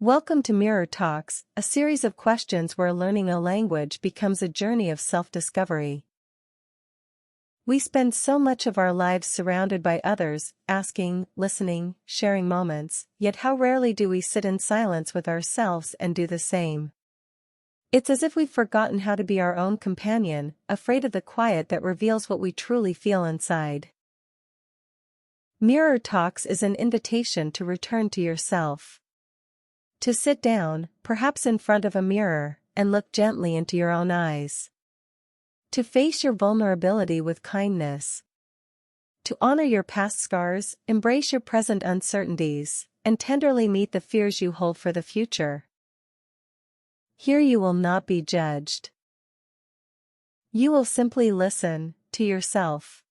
Welcome to Mirror Talks, a series of questions where learning a language becomes a journey of self-discovery. We spend so much of our lives surrounded by others, asking, listening, sharing moments, yet how rarely do we sit in silence with ourselves and do the same? It's as if we've forgotten how to be our own companion, afraid of the quiet that reveals what we truly feel inside. Mirror Talks is an invitation to return to yourself. To sit down, perhaps in front of a mirror, and look gently into your own eyes. To face your vulnerability with kindness. To honor your past scars, embrace your present uncertainties, and tenderly meet the fears you hold for the future. Here you will not be judged. You will simply listen to yourself.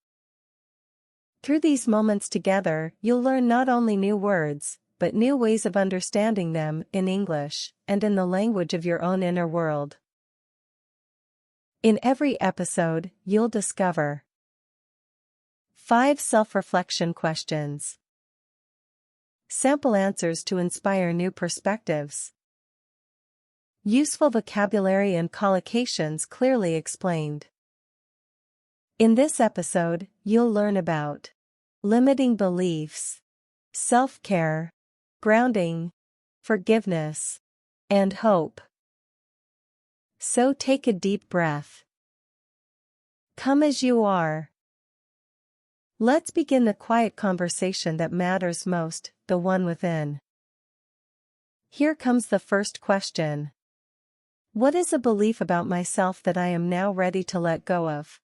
Through these moments together, you'll learn not only new words, but new ways of understanding them in English and in the language of your own inner world. In every episode, you'll discover 5 self-reflection questions. Sample answers to inspire new perspectives. Useful vocabulary and collocations clearly explained. In this episode, you'll learn about limiting beliefs, self-care, grounding, forgiveness, and hope. So take a deep breath. Come as you are. Let's begin the quiet conversation that matters most, the one within. Here comes the first question. What is a belief about myself that I am now ready to let go of?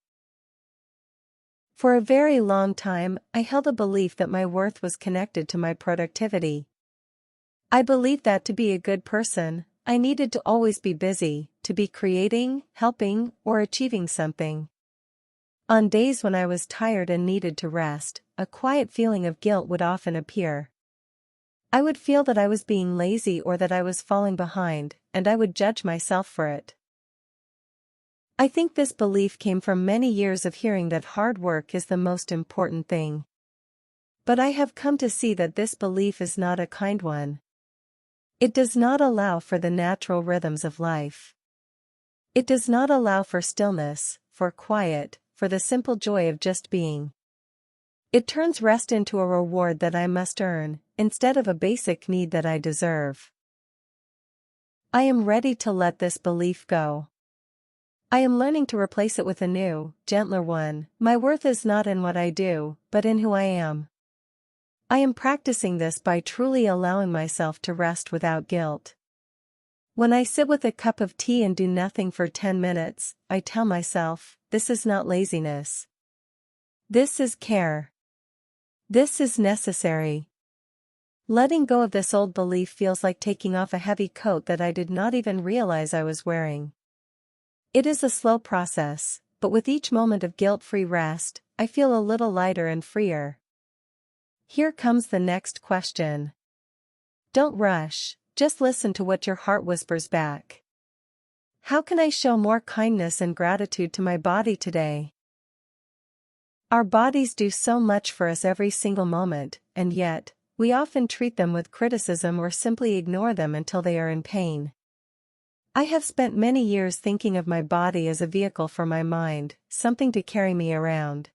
For a very long time, I held a belief that my worth was connected to my productivity. I believed that to be a good person, I needed to always be busy, to be creating, helping, or achieving something. On days when I was tired and needed to rest, a quiet feeling of guilt would often appear. I would feel that I was being lazy or that I was falling behind, and I would judge myself for it. I think this belief came from many years of hearing that hard work is the most important thing. But I have come to see that this belief is not a kind one. It does not allow for the natural rhythms of life. It does not allow for stillness, for quiet, for the simple joy of just being. It turns rest into a reward that I must earn, instead of a basic need that I deserve. I am ready to let this belief go. I am learning to replace it with a new, gentler one. My worth is not in what I do, but in who I am. I am practicing this by truly allowing myself to rest without guilt. When I sit with a cup of tea and do nothing for 10 minutes, I tell myself, this is not laziness. This is care. This is necessary. Letting go of this old belief feels like taking off a heavy coat that I did not even realize I was wearing. It is a slow process, but with each moment of guilt-free rest, I feel a little lighter and freer. Here comes the next question. Don't rush, just listen to what your heart whispers back. How can I show more kindness and gratitude to my body today? Our bodies do so much for us every single moment, and yet, we often treat them with criticism or simply ignore them until they are in pain. I have spent many years thinking of my body as a vehicle for my mind, something to carry me around.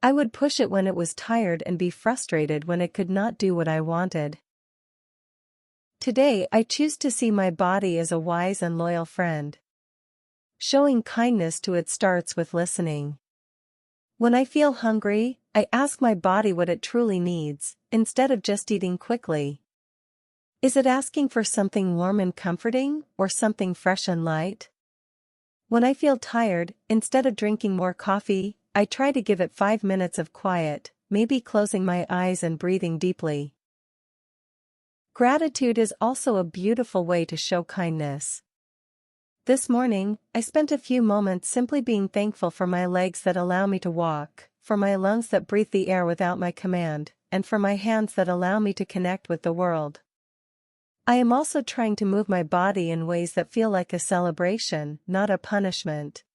I would push it when it was tired and be frustrated when it could not do what I wanted. Today I choose to see my body as a wise and loyal friend. Showing kindness to it starts with listening. When I feel hungry, I ask my body what it truly needs, instead of just eating quickly. Is it asking for something warm and comforting, or something fresh and light? When I feel tired, instead of drinking more coffee, I try to give it 5 minutes of quiet, maybe closing my eyes and breathing deeply. Gratitude is also a beautiful way to show kindness. This morning, I spent a few moments simply being thankful for my legs that allow me to walk, for my lungs that breathe the air without my command, and for my hands that allow me to connect with the world. I am also trying to move my body in ways that feel like a celebration, not a punishment.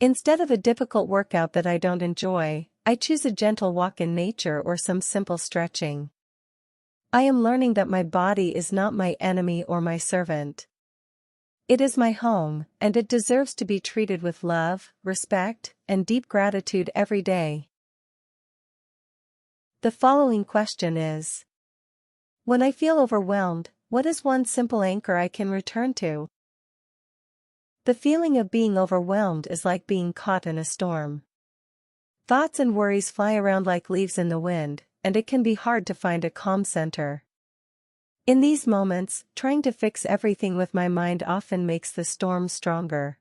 Instead of a difficult workout that I don't enjoy, I choose a gentle walk in nature or some simple stretching. I am learning that my body is not my enemy or my servant. It is my home, and it deserves to be treated with love, respect, and deep gratitude every day. The following question is: when I feel overwhelmed, what is one simple anchor I can return to? The feeling of being overwhelmed is like being caught in a storm. Thoughts and worries fly around like leaves in the wind, and it can be hard to find a calm center. In these moments, trying to fix everything with my mind often makes the storm stronger.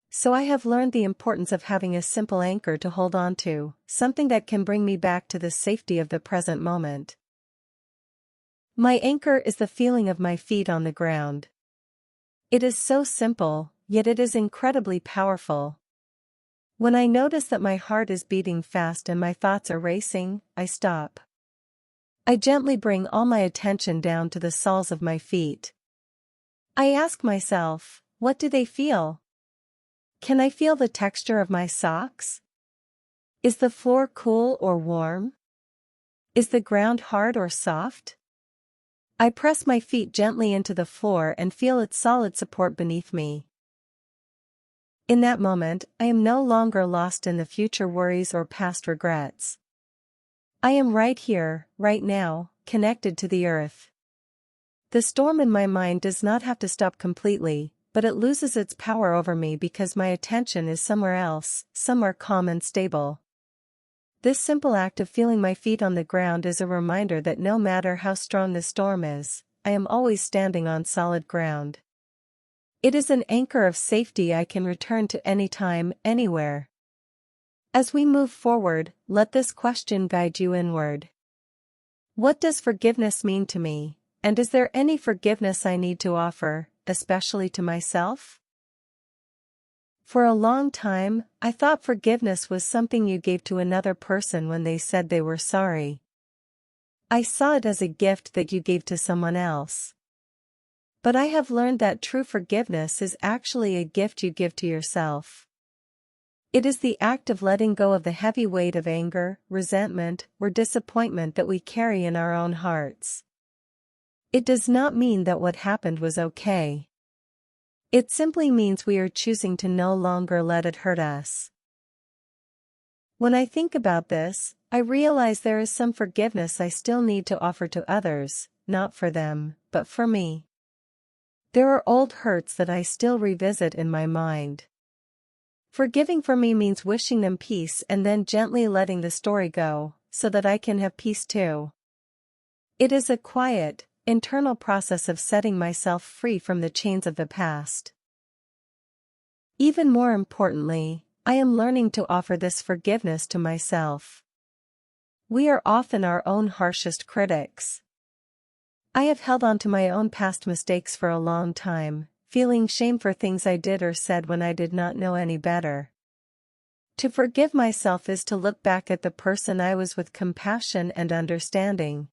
So I have learned the importance of having a simple anchor to hold on to, something that can bring me back to the safety of the present moment. My anchor is the feeling of my feet on the ground. It is so simple, yet it is incredibly powerful. When I notice that my heart is beating fast and my thoughts are racing, I stop. I gently bring all my attention down to the soles of my feet. I ask myself, what do they feel? Can I feel the texture of my socks? Is the floor cool or warm? Is the ground hard or soft? I press my feet gently into the floor and feel its solid support beneath me. In that moment, I am no longer lost in the future worries or past regrets. I am right here, right now, connected to the earth. The storm in my mind does not have to stop completely, but it loses its power over me because my attention is somewhere else, somewhere calm and stable. This simple act of feeling my feet on the ground is a reminder that no matter how strong the storm is, I am always standing on solid ground. It is an anchor of safety I can return to anytime, anywhere. As we move forward, let this question guide you inward. What does forgiveness mean to me, and is there any forgiveness I need to offer, especially to myself? For a long time, I thought forgiveness was something you gave to another person when they said they were sorry. I saw it as a gift that you gave to someone else. But I have learned that true forgiveness is actually a gift you give to yourself. It is the act of letting go of the heavy weight of anger, resentment, or disappointment that we carry in our own hearts. It does not mean that what happened was okay. It simply means we are choosing to no longer let it hurt us. When I think about this, I realize there is some forgiveness I still need to offer to others, not for them, but for me. There are old hurts that I still revisit in my mind. Forgiving for me means wishing them peace and then gently letting the story go, so that I can have peace too. It is a quiet, internal process of setting myself free from the chains of the past. Even more importantly, I am learning to offer this forgiveness to myself. We are often our own harshest critics. I have held on to my own past mistakes for a long time, feeling shame for things I did or said when I did not know any better. To forgive myself is to look back at the person I was with compassion and understanding.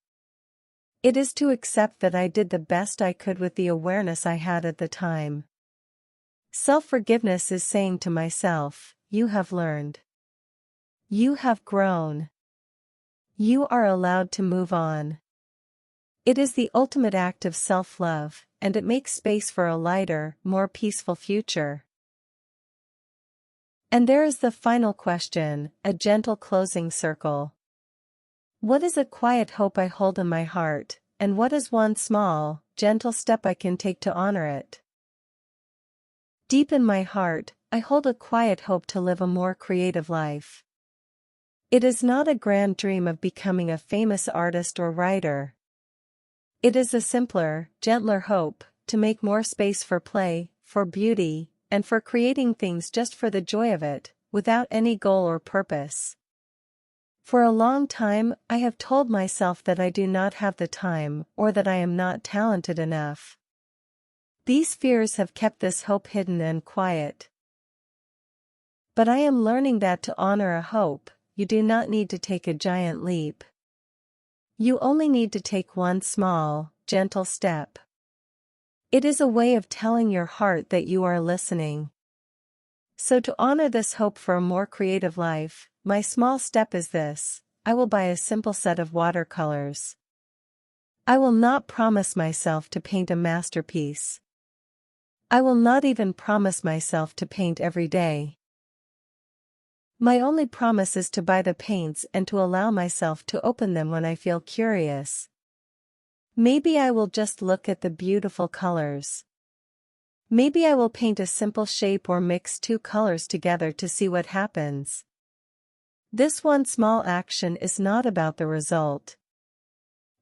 It is to accept that I did the best I could with the awareness I had at the time. Self-forgiveness is saying to myself, you have learned. You have grown. You are allowed to move on. It is the ultimate act of self-love, and it makes space for a lighter, more peaceful future. And there is the final question, a gentle closing circle. What is a quiet hope I hold in my heart, and what is one small, gentle step I can take to honor it? Deep in my heart, I hold a quiet hope to live a more creative life. It is not a grand dream of becoming a famous artist or writer. It is a simpler, gentler hope, to make more space for play, for beauty, and for creating things just for the joy of it, without any goal or purpose. For a long time, I have told myself that I do not have the time, or that I am not talented enough. These fears have kept this hope hidden and quiet. But I am learning that to honor a hope, you do not need to take a giant leap. You only need to take one small, gentle step. It is a way of telling your heart that you are listening. So to honor this hope for a more creative life, my small step is this: I will buy a simple set of watercolors. I will not promise myself to paint a masterpiece. I will not even promise myself to paint every day. My only promise is to buy the paints and to allow myself to open them when I feel curious. Maybe I will just look at the beautiful colors. Maybe I will paint a simple shape or mix two colors together to see what happens. This one small action is not about the result.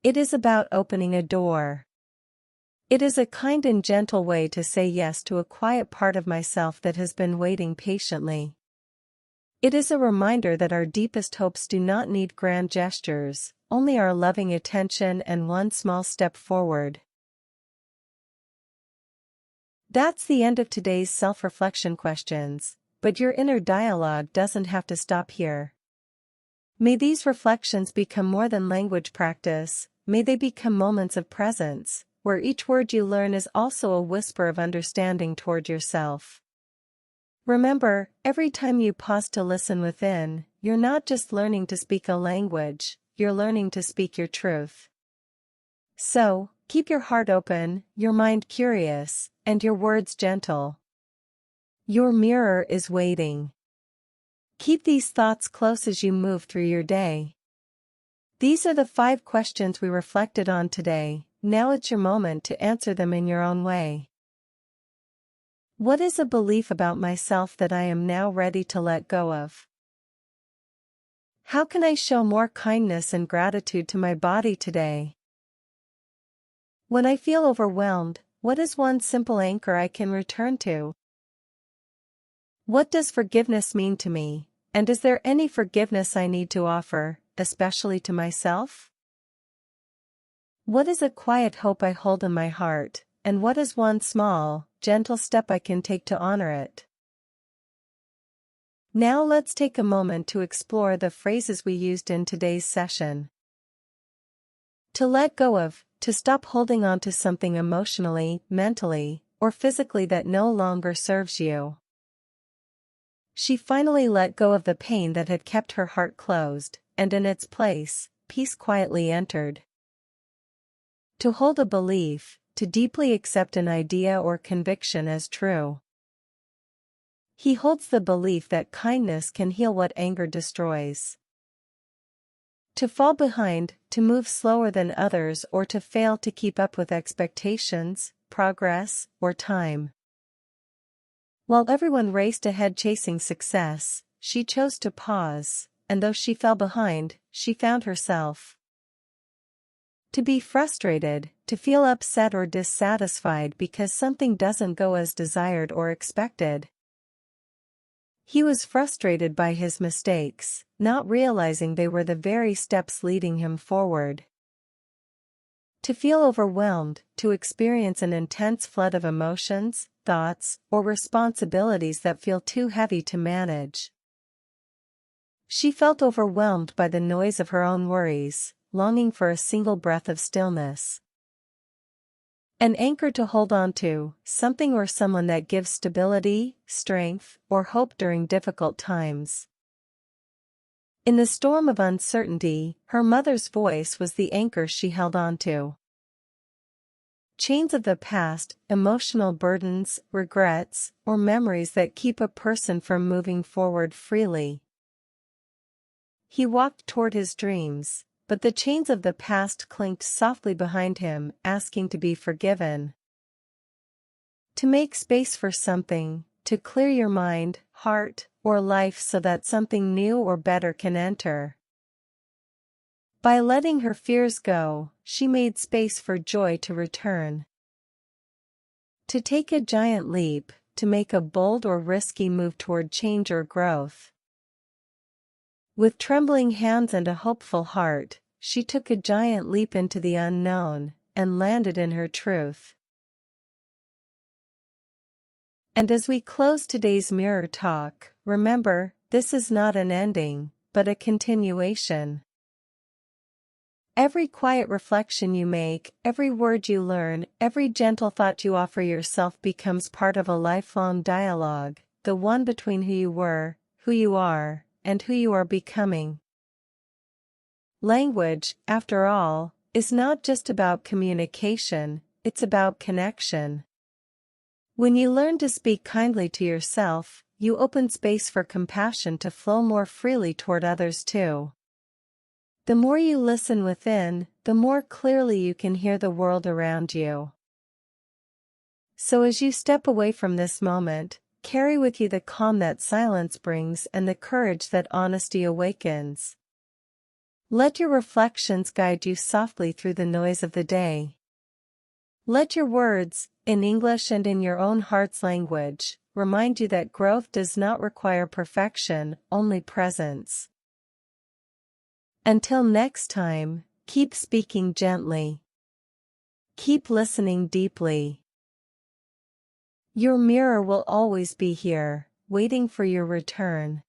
It is about opening a door. It is a kind and gentle way to say yes to a quiet part of myself that has been waiting patiently. It is a reminder that our deepest hopes do not need grand gestures, only our loving attention and one small step forward. That's the end of today's self-reflection questions, but your inner dialogue doesn't have to stop here. May these reflections become more than language practice, may they become moments of presence, where each word you learn is also a whisper of understanding toward yourself. Remember, every time you pause to listen within, you're not just learning to speak a language, you're learning to speak your truth. So, keep your heart open, your mind curious, and your words gentle. Your mirror is waiting. Keep these thoughts close as you move through your day. These are the 5 questions we reflected on today. Now it's your moment to answer them in your own way. What is a belief about myself that I am now ready to let go of? How can I show more kindness and gratitude to my body today? When I feel overwhelmed, what is one simple anchor I can return to? What does forgiveness mean to me, and is there any forgiveness I need to offer, especially to myself? What is a quiet hope I hold in my heart, and what is one small, gentle step I can take to honor it? Now let's take a moment to explore the phrases we used in today's session. To let go of, to stop holding on to something emotionally, mentally, or physically that no longer serves you. She finally let go of the pain that had kept her heart closed, and in its place, peace quietly entered. To hold a belief, to deeply accept an idea or conviction as true. He holds the belief that kindness can heal what anger destroys. To fall behind, to move slower than others or to fail to keep up with expectations, progress, or time. While everyone raced ahead chasing success, she chose to pause, and though she fell behind, she found herself. To be frustrated, to feel upset or dissatisfied because something doesn't go as desired or expected. He was frustrated by his mistakes, not realizing they were the very steps leading him forward. To feel overwhelmed, to experience an intense flood of emotions, thoughts, or responsibilities that feel too heavy to manage. She felt overwhelmed by the noise of her own worries, longing for a single breath of stillness. An anchor to hold on to, something or someone that gives stability, strength, or hope during difficult times. In the storm of uncertainty, her mother's voice was the anchor she held on to. Chains of the past, emotional burdens, regrets, or memories that keep a person from moving forward freely. He walked toward his dreams, but the chains of the past clinked softly behind him, asking to be forgiven. To make space for something, to clear your mind, heart, or life so that something new or better can enter. By letting her fears go, she made space for joy to return. To take a giant leap, to make a bold or risky move toward change or growth. With trembling hands and a hopeful heart, she took a giant leap into the unknown, and landed in her truth. And as we close today's mirror talk, remember, this is not an ending, but a continuation. Every quiet reflection you make, every word you learn, every gentle thought you offer yourself becomes part of a lifelong dialogue, the one between who you were, who you are, and who you are becoming. Language, after all, is not just about communication, it's about connection. When you learn to speak kindly to yourself, you open space for compassion to flow more freely toward others too. The more you listen within, the more clearly you can hear the world around you. So as you step away from this moment, carry with you the calm that silence brings and the courage that honesty awakens. Let your reflections guide you softly through the noise of the day. Let your words, in English and in your own heart's language, remind you that growth does not require perfection, only presence. Until next time, keep speaking gently. Keep listening deeply. Your mirror will always be here, waiting for your return.